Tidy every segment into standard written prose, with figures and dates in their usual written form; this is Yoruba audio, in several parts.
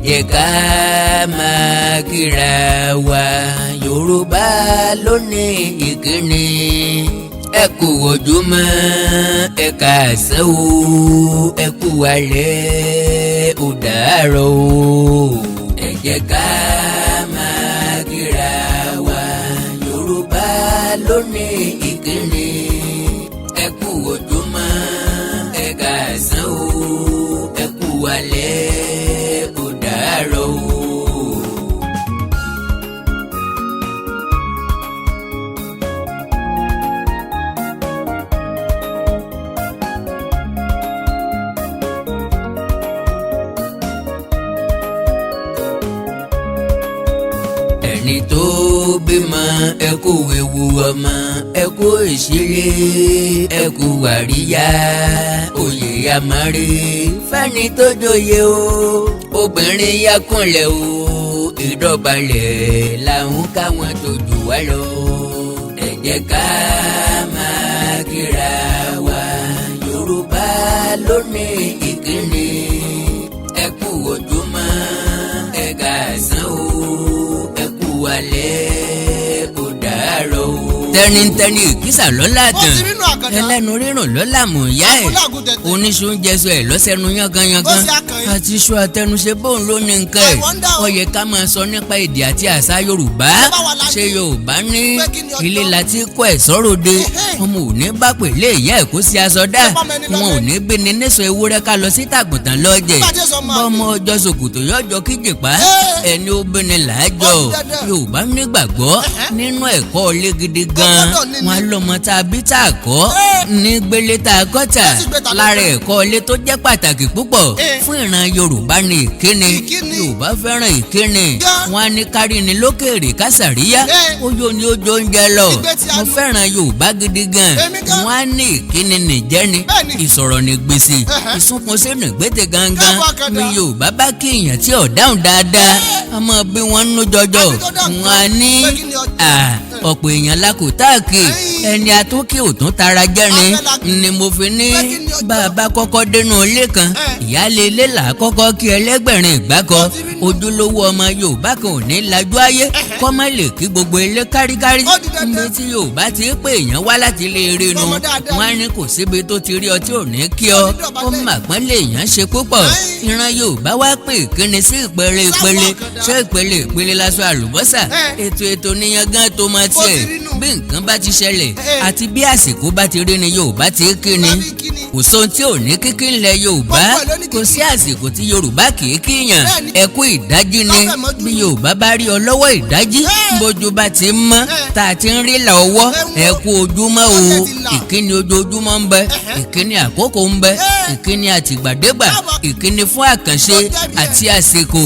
jẹ́ ká máa kíra wa Yorùbá ló ní ìkíni. Ẹ kú ojúmọ́ ẹ káàsán o ẹ kú alẹ́ ó dàárọ̀ o. Ẹ jẹ́ ká máa kíra wa Yorùbá ló ní ìkíni. Ẹ kú ojúmọ́ ẹ káàsán o ẹ kú alẹ́ ó dàárọ̀ o. Ẹni tó bímọ ẹ kú ewu ọmọ ẹ kú ìṣeré ẹ kú àríyá oyè àmọ́rí fẹ́ni tó joyè o obìnrin yá kúnlẹ̀ o ìdọ̀bálẹ̀ làwọn káwọn tó jù wá lọ. Ẹ jẹ́ ká máa kíra wa Yorùbá ló ní ìkíni. Ẹ kú ojúmọ́ ẹ káàsán o alẹ́ ó dàárọ̀ o. Tẹnitẹni ìkísà lọ́la tán ẹlẹ́nu rírùn lọ́la mọ̀ ìyá ẹ̀ oníṣu ń jẹsọ ẹ̀ lọ́sẹ̀nu yánganyangan àti iṣu àtẹnuṣe bóun ló ní nǹkan ẹ̀. Ó yẹ ká máa sọ nípa èdè àti àṣà Yorùbá. Ṣé Yorùbá ní ilé láti kọ́ ẹ̀ sọ́rọ̀dẹ ọmọ ò ní bá pèlè ìyá ẹ̀ kó sí aṣọ dá wọn ò ní gbé ní níṣọ ewúrẹ́ ká lọ sí tàgùntàn lọ́jẹ̀ bọ́mọ ọjọ́ ṣòkòtò yọjọ́ kíjìpá ẹni obìnrin làájọ. Yorùbá nígbàgbọ́ nínú ẹ̀kọ́ ilé gidi gan wọn lọ́mọ tá a bí tá a kọ́ ní gbélé tá a kọ́ tà lára ẹ̀kọ́ ilé tó jẹ́ pàtàkì púpọ̀ fún ìran Yorùbá ní ìkíni. Yorùbá fẹ́ràn ìkíni wọn á ní kárí ni lókèrè kásàríyá ojú ni ó jó oúnjẹ lọ. Mo fẹ́ràn Yorùbá gidi gan wọn á ní ìkíni nìjẹ́ni ìsọ̀rọ̀ ní gbèsè ìsúnkúnṣe nìgbètè gangan ni Yorùbá bá kí èèyàn tí ò dáhùn dáadáa ọmọ bí wọ́n ń nú jọjọ wọn á ní ọ̀pọ̀ èèyàn lákòótáàkì ẹni àtúnkì òtún tara jẹ́rin ni mo fi ní bàbá kọ́kọ́ dénú ilé kan ìyáálé ilé là á kọ́kọ́ kí ẹlẹ́gbẹ̀rin ìgbákọ ojúlówó ọmọ Yorùbá kan ò ní lajú ayé kọ́ má lè kí gbogbo ilé káríkárí níbi tí Yorùbá ti pé èèyàn wá láti lè rí inú wọn á ní kò síbi tó ti rí ọ tí ò ní kí ọ ó mà pọ́n lè èèyàn ṣe púpọ̀ ìran Yorùbá wá pé ìkíni sí ìpele ṣé ìpele lásán àlùbọ́sà ètò níyan gan tó máa tiẹ̀ bí nǹkan bá ti ṣẹlẹ̀ àti bí àsìkò bá ti rí ni Yorùbá ti kíni kò sóhun tí ò ní kíkí ńlẹ̀ Yorùbá kò sí àsìkò tí Yorùbá kì í kíyàn ẹ kú ìdájí ni bí Yorùbá bá rí ọ lọ́wọ́ ìdájí bójú bá ti ń mọ́ tá a ti ń rí là ọwọ́ ẹ kú ojúmọ́ o ìkíni ojoojúmọ́ ń bẹ ìkíni àkókò ń bẹ ìkíni àtìgbàdégbà ìkíni fún àkànṣe àti àsìkò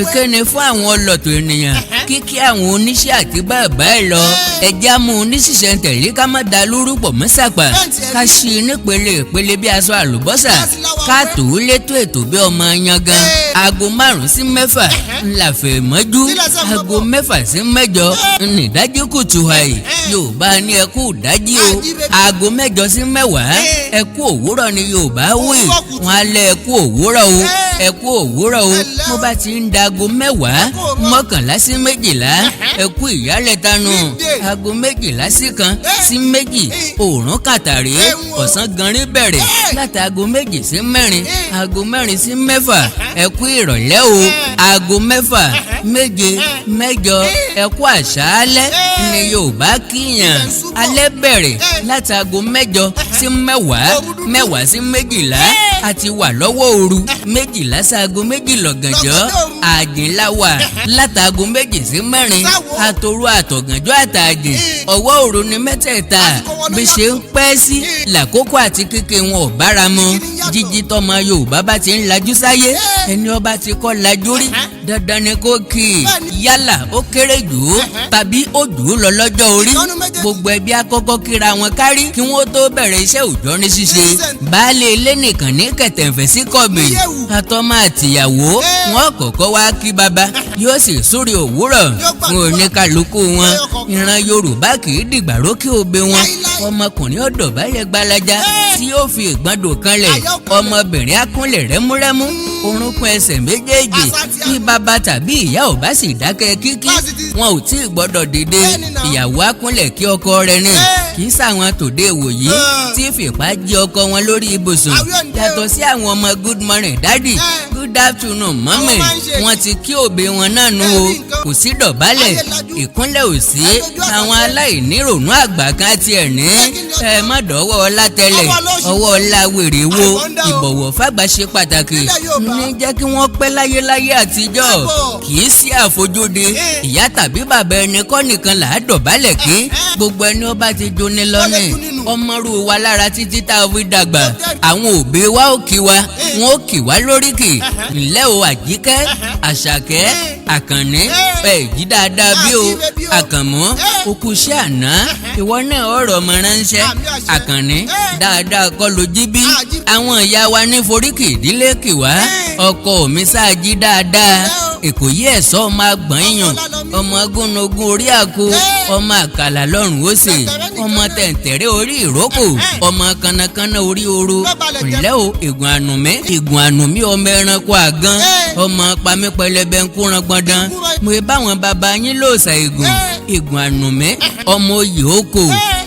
ìkíni fún àwọn ọlọ́tọ̀ ènìyàn kíkí àwọn oníṣẹ́ àti bàbá ẹ̀ lọ ẹjẹ́ á mú oníṣìṣẹ́ tẹ̀lé ká má da lórúkọ mọ́sàpà ká ṣí i nípele ìpele bí aṣọ àlùbọ́sà ká tò ó létò ètò bí ọmọ yangan aago 5 sí 6 ńlá fẹ̀ mọ́jú aago 6 sí 8 ńìdájí kùtù àì Yorùbá ní ẹ kú ìdájí o aago 8 sí 10 ẹ kú òwúrọ̀ ni Yorùbá wí wọn á lẹ ẹ kú òwúrọ̀ o ẹ kú òwúrọ̀ o mo bá ti ń da aago 10 11 sí 12 ẹ kú ìyálẹ̀ta nù aago 12 sí 1 sí 2 òòrùn kàtàrí ọ̀sán ganrin bẹ̀rẹ̀ láti aago 2 sí 4 aago 4 sí 6 ẹ kú ìrọ̀lẹ́ o aago 6 7 8 ẹ kú àṣálẹ́ ni Yorùbá kíyàn alẹ́ bẹ̀rẹ̀ láti aago 8 sí 10 10 sí 12 àti wà lọ́wọ́ òru 12 sí aago 2 lọ́gànjọ́ àjìnláwà látàgò 2 sí 4 àtòru àtọ̀gànjọ́ àtàjìn ọwọ́ òru ni mẹ́tẹ̀ẹ̀ta bí ṣe ń pẹ́ sí làkókò àti kékeré wọn ò bára mu jíjí tọmọ Yorùbá bá ti ń lajú sáyé ẹni ọba ti kọ́ lajú rí dandan ni kó kí i yálà ó kéré jù ú tàbí ó jù ú lọ lọ́jọ́ orí gbogbo ẹbí àkọ́kọ́ kíra wọn kárí kí wọ́n tó bẹ̀rẹ̀ iṣẹ́ òòjọ́ ní ṣíṣe. baálé ilé nìkan ní kẹ̀tẹ̀ǹfẹ̀ sí kọ̀bì àtọmọ àtìyàwó wọn kọ́kọ́ wá kí baba yóò sì súre òwúrọ̀ fún oníkálukú wọn. ìran Yorùbá kì í dìgbàró kí òbe wọn. ọmọkùnrin ó dọ̀bálẹ̀ gbalaja tí yóò fi ìgbọ́ndò kanlẹ̀. ọmọbìnrin á kúnlẹ̀ rẹ́múrẹ́mú orúnkún ẹsẹ̀ méjèèjì. bí baba tàbí ìyá ò bá sì dákẹ́ kíkí wọn ò tí ì gbọ́dọ̀ dìde. ìyàwó á kúnlẹ̀ kí ọkọ rẹ̀ ní kì í sàwọn tòde ìwòyí tí fìpá jí ọkọ wọn lórí ibùsùn. yàtọ̀ sí àwọn ọmọ good morning daddy good afternoon mọ́mì wọ́n ti kí òbí wọn náà nù o. kò sí dọ̀bálẹ̀ ìkúnlẹ̀ ò sí. àwọn aláìnírònú àgbà kan tiẹ̀ ní ẹ má dọ́wọ́ ọlá tẹ́lẹ̀ ọwọ́ ọlá wèrè wo. ìbọ̀wọ̀ fàgbà ṣe pàtàkì ní jẹ́ kí wọ́n pẹ́ láyéláyé àtijọ́. kì í sí àfojúdi ìyá tàbí bàbá ẹni kọ́ nìkan là á dọ̀bálẹ̀ kí. gbogbo ẹni ó bá ti jóni lọ́nà ọmọrú wa lára títí tá a fi dàgbà. àwọn òbí wa ò kí wa wọn ò kí wa lóríkì. ǹlẹ́ o Àjíkẹ́ Àṣàkẹ́ Àkànní jí dáadáa bí o. Àkànmú okú iṣẹ́ àná ìwọ náà ọ̀rọ̀ ọmọ ránṣẹ́. Àkànní dáadáa kọ́ ló jí bí. àwọn ìyá wa ní foríkì ìdílé kì wá. ọkọ mi sáàjí dáadáa. èkó yí ẹ̀sọ́ ọmọ àgbọ̀n yàn ọmọ agúnnugún orí àkó ọmọ àkàlà lọ́rùn ó sè ọmọ tẹ̀ǹtẹ̀rẹ́ orí ìrókò ọmọ kànnàkànnà orí oro. ǹlẹ́ o ègùn ànùmí ọmọ ẹranko àgán ọmọ pamí pẹlẹbẹ ń kúran gbọ̀ndàn. mo bá wọn bàbá yín lóòsà ègùn ànùmí ọmọ oyè oko.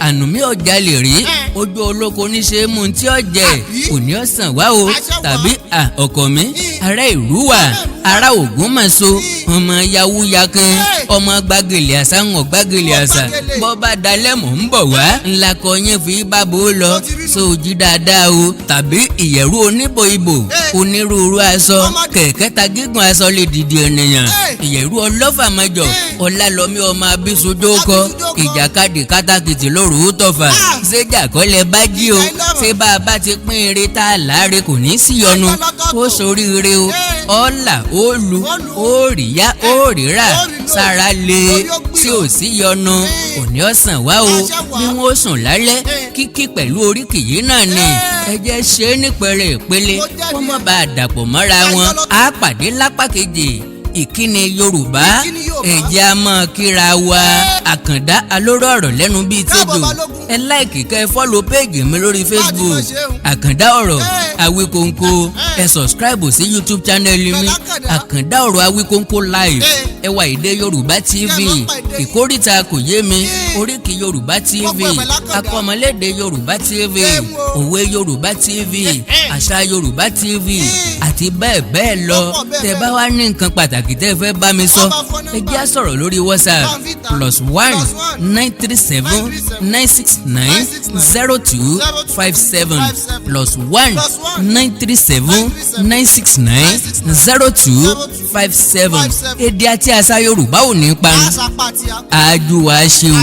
ànùmí ọjà lè rí ojú olóko níṣe mú tí ó jẹ òní ọ̀sán wá o. tàbí ọkọ mi ará Ìrúwà ará Ògúnmọ̀ṣọ́ ọmọ yahoo yakin ọmọ gbàgèlè àṣà ń gbàgèlè àṣà. bọ́ bá dalẹ̀ mọ̀ ń bọ̀ wá ńlá kọ yín fi bábo lọ sóòjì dáadáa o. tàbí ìyẹ̀rú oníbò ibò onírúurú aṣọ kẹ̀kẹ́ ta gígùn aṣọ lè dìde ènìyàn. ìyẹ̀rú ọlọ́fà mẹ́jọ ọlálọ́mí ọmọ abísojó kọ ìjàkadì kátàkìtì lóru tọ̀fà. ṣéjà kọ́lẹ̀ bá jí o ṣé bá a bá ti pín ire tá a láre kò ní sí yọnu ó soríire o. ọ̀là ó lu ó rìyá ó rírà sára lé tí ò sí yọnu òní ọ̀sán wá o. bí wọ́n sùn lálẹ́ kíkí pẹ̀lú oríkì yìí náà ni ẹ jẹ́ ṣe é nípele ìpele kó má bàa dàpọ̀ mọ́ra wọn. á pàdé lápá kejì ìkíni Yorùbá ẹ̀jẹ̀ a máa kíra wa. Àkàndá alóró ọ̀rọ̀ lẹ́nu bíi tẹ́jọ́. ẹ láìkì kẹ́ ẹ fọ́lọ̀ péèjì mi lórí Facebook Àkàndá ọ̀rọ̀ Awíkonko. ẹ sọ̀scribe sí YouTube channel mi Àkàndá ọ̀rọ̀ Awíkonko live. ẹ wá Èdè Yorùbá TV ìkórìtà kò yé mi oríkì Yorùbá TV akọ́mọlédè Yorùbá TV òwe Yorùbá TV àṣà Yorùbá TV àti bẹ́ẹ̀ bẹ́ẹ̀ lọ. tẹ́ bá wá ní nǹkan pàtàkì tẹ́ fẹ́ bá mi sọ ẹ jẹ́ á sọ̀rọ̀ lórí WhatsApp +1 937 969 0257 +1 937 969 0257. èdè àti àṣà Yorùbá ò ní parun. àjùwà ṣe o.